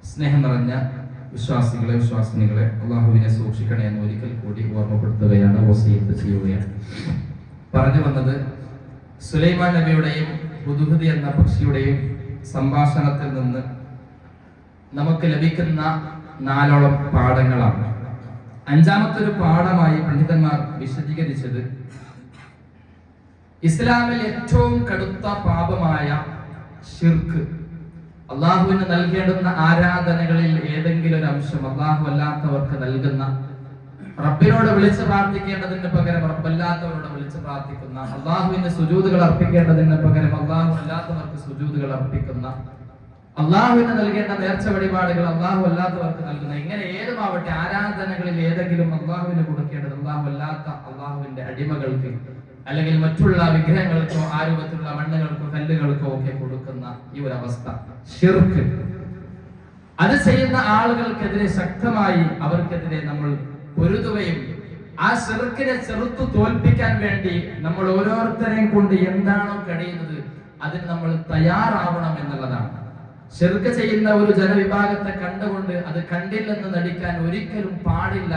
സ്നേഹം നിറഞ്ഞ വിശ്വാസികളെ, വിശ്വാസിനികളെ, അള്ളാഹുവിനെ സൂക്ഷിക്കണേ എന്ന് ഒരിക്കൽ കൂടി ഓർമ്മപ്പെടുത്തുകയാണ്, വസിയത്ത് ചെയ്യുകയാണ്. പറഞ്ഞു വന്നത് സുലൈമാൻ നബിയുടെയും ഹുദ്ഹുദ് എന്ന പക്ഷിയുടെയും സംഭാഷണത്തിൽ നിന്ന് നമുക്ക് ലഭിക്കുന്ന 4ഓളം പാഠങ്ങളാണ്. അഞ്ചാമത്തെ ഒരു പാഠമായി പണ്ഡിതന്മാർ വിശദീകരിച്ചത്, ഇസ്ലാമിൽ ഏറ്റവും കടുത്ത പാപമായ ശിർക്ക്, അള്ളാഹുവിന് നൽകേണ്ടുന്ന ആരാധനകളിൽ ഏതെങ്കിലും ഒരു അംശം അള്ളാഹു അല്ലാത്തവർക്ക് നൽകുന്ന, റബ്ബിനോട് വിളിച്ച് പ്രാർത്ഥിക്കേണ്ടതിന് പകരം റബ്ബല്ലാത്തവരോട് വിളിച്ച് പ്രാർത്ഥിക്കുന്ന, അള്ളാഹുവിന്റെ സുജൂദുകൾ അർപ്പിക്കേണ്ടതിന് പകരം അള്ളാഹു അല്ലാത്തവർക്ക് സുജൂദുകൾ അർപ്പിക്കുന്ന, അള്ളാഹുവിന് നൽകേണ്ട നേർച്ച വഴിപാടുകൾ അള്ളാഹു അല്ലാത്തവർക്ക് നൽകുന്ന, ഇങ്ങനെ ഏതുമാവട്ടെ ആരാധനകളിൽ ഏതെങ്കിലും അള്ളാഹുവിന് കൊടുക്കേണ്ടത് അള്ളാഹു അല്ലാത്ത അള്ളാഹുവിന്റെ അടിമകൾക്ക് അല്ലെങ്കിൽ മറ്റുള്ള വിഗ്രഹങ്ങൾക്കോ ആ രൂപത്തിലുള്ള മണ്ണുകൾക്കോ കല്ലുകൾക്കോ ഒക്കെ കൊടുക്കുന്ന ഈ ഒരു അവസ്ഥ, ശിർക്ക്, അത് ചെയ്യുന്ന ആളുകൾക്കെതിരെ ശക്തമായി അവർക്കെതിരെ നമ്മൾ പൊരുതുകയും ആ ശിർക്കിനെ ചെറുത്തു തോൽപ്പിക്കാൻ വേണ്ടി നമ്മൾ ഓരോരുത്തരെയും കൊണ്ട് എന്താണോ കഴിയുന്നത് അതിന് നമ്മൾ തയ്യാറാവണം എന്നുള്ളതാണ്. ശിർക്ക് ചെയ്യുന്ന ഒരു ജനവിഭാഗത്തെ കണ്ടുകൊണ്ട് അത് കണ്ടില്ലെന്ന് നടിക്കാൻ ഒരിക്കലും പാടില്ല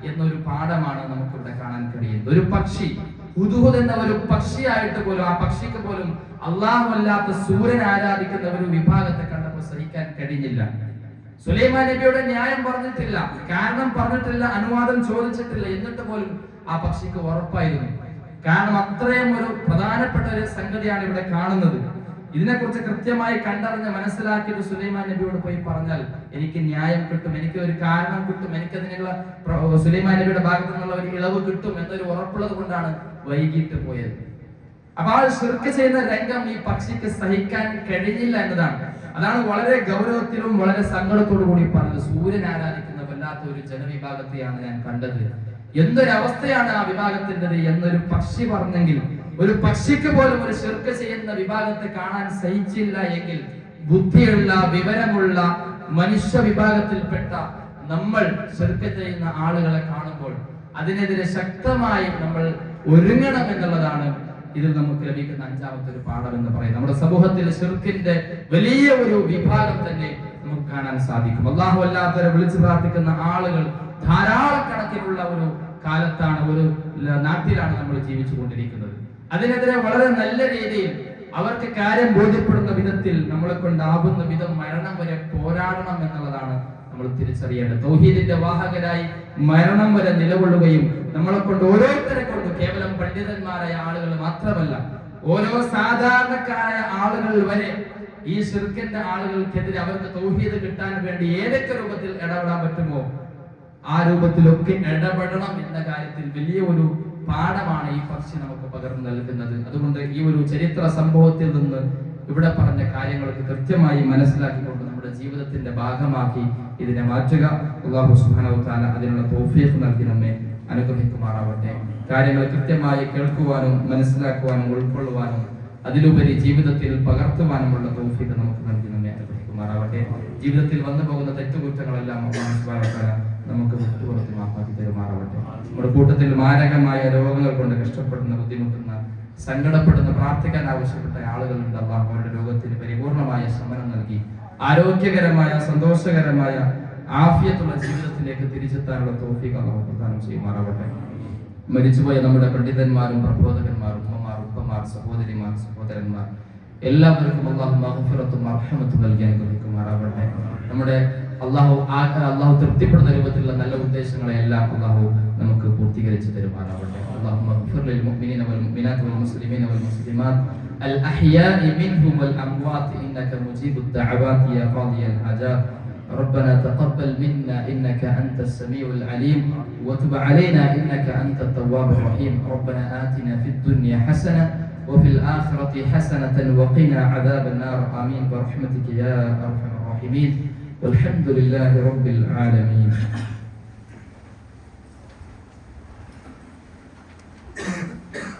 എന്നൊരു പാഠമാണ് നമുക്കിവിടെ കാണാൻ കഴിയുന്നത്. ഒരു പക്ഷി, ഹുദ്ഹുദ് എന്ന ഒരു പക്ഷിയായിട്ട് പോലും, ആ പക്ഷിക്ക് പോലും അള്ളാഹു അല്ലാത്ത സൂര്യൻ ആരാധിക്കുന്ന ഒരു വിഭാഗത്തെ കണ്ടപ്പോൾ സഹിക്കാൻ കഴിഞ്ഞില്ല. സുലൈമാൻ നബിയുടെ ന്യായം പറഞ്ഞിട്ടില്ല, കാരണം പറഞ്ഞിട്ടില്ല, അനുവാദം ചോദിച്ചിട്ടില്ല, എന്നിട്ട് പോലും ആ പക്ഷിക്ക് ഉറപ്പായിരുന്നു. കാരണം അത്രയും ഒരു പ്രധാനപ്പെട്ട ഒരു സംഗതിയാണ് ഇവിടെ കാണുന്നത്. ഇതിനെക്കുറിച്ച് കൃത്യമായി കണ്ടറിഞ്ഞ് മനസ്സിലാക്കിയിട്ട് സുലൈമാൻ നബിയോട് പോയി പറഞ്ഞാൽ എനിക്ക് ന്യായം കിട്ടും, എനിക്ക് ഒരു കാരണം കിട്ടും, എനിക്കതിനുള്ള സുലൈമാൻ നബിയുടെ ഭാഗത്തു നിന്നുള്ള ഒരു ഇളവ് കിട്ടും എന്നൊരു ഉറപ്പുള്ളത് കൊണ്ടാണ് വൈകിട്ട് പോയത്. അപ്പൊ ആ ശിർക്ക് ചെയ്യുന്ന രംഗം ഈ പക്ഷിക്ക് സഹിക്കാൻ കഴിഞ്ഞില്ല എന്നതാണ്. അതാണ് വളരെ ഗൗരവത്തിലും വളരെ സങ്കടത്തോടു കൂടി പറഞ്ഞത്. സൂര്യൻ ആരാധിക്കുന്ന വല്ലാത്ത ഒരു ജനവിഭാഗത്തെയാണ് ഞാൻ കണ്ടത്, എന്തൊരവസ്ഥയാണ് ആ വിഭാഗത്തിൻ്റെത് എന്നൊരു പക്ഷി പറഞ്ഞെങ്കിൽ, ഒരു പക്ഷിക്ക് പോലും ഒരു ശിർക്ക് ചെയ്യുന്ന വിഭാഗത്തെ കാണാൻ സഹിച്ചില്ല എങ്കിൽ, ബുദ്ധിയുള്ള വിവരമുള്ള മനുഷ്യ വിഭാഗത്തിൽപ്പെട്ട നമ്മൾ ശിർക്ക് ചെയ്യുന്ന ആളുകളെ കാണുമ്പോൾ അതിനെതിരെ ശക്തമായി നമ്മൾ ഒരുങ്ങണം എന്നുള്ളതാണ് ഇതിൽ നമുക്ക് ലഭിക്കുന്ന അഞ്ചാമത്തെ ഒരു പാഠം എന്ന് പറയുന്നത്. നമ്മുടെ സമൂഹത്തിൽ ശിർക്കിന്റെ വലിയ ഒരു വിഭാഗം തന്നെ നമുക്ക് കാണാൻ സാധിക്കും. അല്ലാഹു അല്ലാത്തവരെ വിളിച്ചു പ്രാർത്ഥിക്കുന്ന ആളുകൾ ധാരാളക്കണക്കിനുള്ള ഒരു കാലത്താണ്, ഒരു നാട്ടിലാണ് നമ്മൾ ജീവിച്ചു കൊണ്ടിരിക്കുന്നത്. അതിനെതിരെ വളരെ നല്ല രീതിയിൽ അവർക്ക് കാര്യം ബോധ്യപ്പെടുന്ന വിധത്തിൽ നമ്മളെ കൊണ്ടാവുന്ന വിധം മരണം വരെ പോരാടണം എന്നുള്ളതാണ് നമ്മൾ തിരിച്ചറിയേണ്ടത്. തൗഹീദിന്റെ വാഹകരായി മരണം വരെ നിലകൊള്ളുകയും നമ്മളെ കൊണ്ട് ഓരോരുത്തരെ കൊണ്ട് കേവലം പണ്ഡിതന്മാരായ ആളുകൾ മാത്രമല്ല ഓരോ സാധാരണക്കാരായ ആളുകൾ വരെ ഈ ശിർക്കിന്റെ ആളുകൾക്കെതിരെ അവർക്ക് തൗഹീദ് കിട്ടാൻ വേണ്ടി ഏതൊക്കെ രൂപത്തിൽ ഇടപെടാൻ പറ്റുമോ ആ രൂപത്തിലൊക്കെ ഇടപെടണം എന്ന കാര്യത്തിൽ വലിയ ഒരു പാഠമാണ് ഈ പക്ഷി നമുക്ക് പകർന്നു നൽകുന്നത്. അതുകൊണ്ട് ഈ ഒരു ചരിത്ര സംഭവത്തിൽ നിന്ന് ഇവിടെ പറഞ്ഞ കാര്യങ്ങൾക്ക് കൃത്യമായി മനസ്സിലാക്കിക്കൊണ്ട് നമ്മുടെ ജീവിതത്തിന്റെ ഭാഗമാക്കി ഇതിനെ മാറ്റുക. അല്ലാഹു സുബ്ഹാനഹു വ തആല അതിനുള്ള തൗഫീഖ് നൽകി നമ്മെ അനുഗ്രഹിക്കുമാറാവട്ടെ. കാര്യങ്ങൾ കൃത്യമായി കേൾക്കുവാനും മനസ്സിലാക്കുവാനും ഉൾക്കൊള്ളുവാനും അതിലുപരി ജീവിതത്തിൽ പകർത്തുവാനുമുള്ള തൗഫീഖ് നമുക്ക് നൽകി നമ്മെ അനുഗ്രഹിക്കുമാറാവട്ടെ. ജീവിതത്തിൽ വന്നു പോകുന്ന തെറ്റുകുറ്റങ്ങളെല്ലാം അല്ലാഹു സുബ്ഹാനഹു വ തആല നമുക്ക് വിട്ടുപുറത്ത് മാപ്പാക്കി തരുമാറാവട്ടെ. നമ്മുടെ കൂട്ടത്തിൽ മാരകമായ രോഗങ്ങൾ കൊണ്ട് കഷ്ടപ്പെടുന്ന, ബുദ്ധിമുട്ടുന്ന, സങ്കടപ്പെടുന്ന, പ്രാർത്ഥിക്കാൻ ആവശ്യപ്പെട്ട ആളുകളുണ്ട്. അല്ലാഹു അവരുടെ രോഗത്തിന് പരിപൂർണമായ ശമനം നൽകി ആരോഗ്യകരമായ സന്തോഷകരമായ ആഫിയത്തുള്ള ജീവിതത്തിലേക്ക് തിരിച്ചെത്താനുള്ള തൗഫീഖ് അല്ലാഹു പ്രദാനം ചെയ്യുമാറാവട്ടെ. മരിച്ചുപോയ നമ്മുടെ പണ്ഡിതന്മാരും പ്രബോധകന്മാരും ഉമ്മമാർ, ഉപ്പമാർ, സഹോദരിമാർ, സഹോദരന്മാർ എല്ലാവർക്കും അല്ലാഹു മഗ്ഫിറത്തും മർഹമത്തും നൽകി അനുഗ്രഹിക്കുമാറാവട്ടെ. നമ്മുടെ അല്ലാഹു തൃപ്തിപ്പെടുന്ന രൂപത്തിലുള്ള നല്ല ഉദ്ദേശങ്ങളെ എല്ലാം അല്ലാഹു നമുക്ക് പൂർത്തീകരിച്ചു തരുമാറാവട്ടെ. അല്ലാഹു മഗ്ഫിർ ലിൽ മുഅ്മിനീന വൽ മുഅ്മിനാത്ത് വൽ മുസ്ലിമീന വൽ മുസ്ലിമാത്ത് അൽ അഹ്യാഇ മിൻഹും വൽ അംവാത്ത് ഇന്നക മുജീബുദ് ദഅവാത് യാ ഖാദിയൽ ഹജാത്. ربنا تقبل منا إنك أنت السميع العليم وتب علينا إنك أنت التواب الرحيم. ربنا آتنا في الدنيا حسنة وفي الآخرة حسنة وقنا عذاب النار. آمين برحمتك يا أرحم الراحمين. والحمد لله رب العالمين.